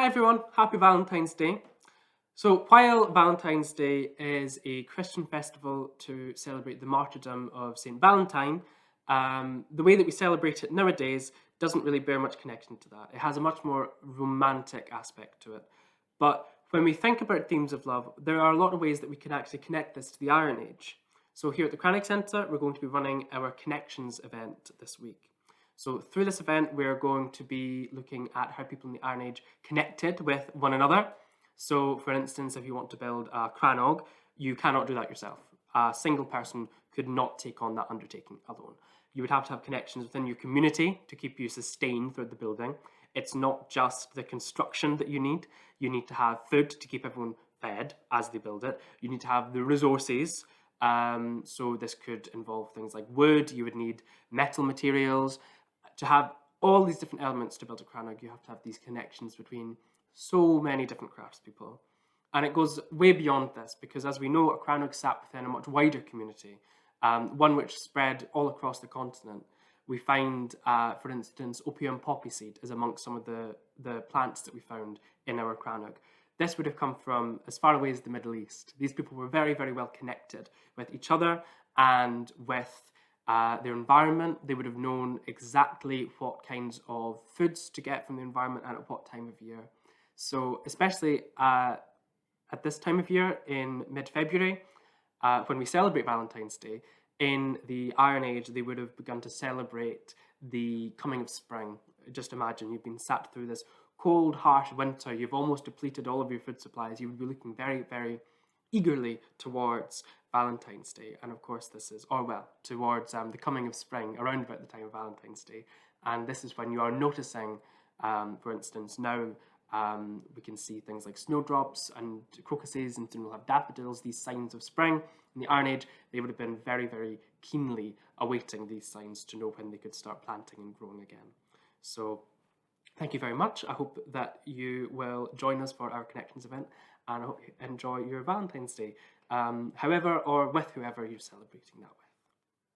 Hi everyone, happy Valentine's Day. So, while Valentine's Day is a Christian festival to celebrate the martyrdom of Saint Valentine, the way that we celebrate it nowadays doesn't really bear much connection to that. It has a much more romantic aspect to it. But when we think about themes of love, there are a lot of ways that we can actually connect this to the Iron Age. So, here at the Cranach Centre, we're going to be running our Connections event this week. So through this event, we're going to be looking at how people in the Iron Age connected with one another. So for instance, if you want to build a crannog, you cannot do that yourself. A single person could not take on that undertaking alone. You would have to have connections within your community to keep you sustained through the building. It's not just the construction that you need. You need to have food to keep everyone fed as they build it. You need to have the resources. So this could involve things like wood. You would need metal materials. To have all these different elements to build a crannog, you have to have these connections between so many different craftspeople. And it goes way beyond this because, as we know, a crannog sat within a much wider community, one which spread all across the continent. We find, for instance, opium poppy seed is amongst some of the plants that we found in our crannog. This would have come from as far away as the Middle East. These people were very, very well connected with each other and with their environment. They would have known exactly what kinds of foods to get from the environment and at what time of year. So especially at this time of year in mid-February, when we celebrate Valentine's Day, in the Iron Age, they would have begun to celebrate the coming of spring. Just imagine you've been sat through this cold, harsh winter. You've almost depleted all of your food supplies. You would be looking very, very eagerly towards Valentine's Day. And of course, towards the coming of spring, around about the time of Valentine's Day. And this is when you are noticing, for instance, now we can see things like snowdrops and crocuses, and soon we'll have daffodils, these signs of spring. In the Iron Age, they would have been very, very keenly awaiting these signs to know when they could start planting and growing again. So thank you very much. I hope that you will join us for our Connections event, and I hope you enjoy your Valentine's Day, however or with whoever you're celebrating that with.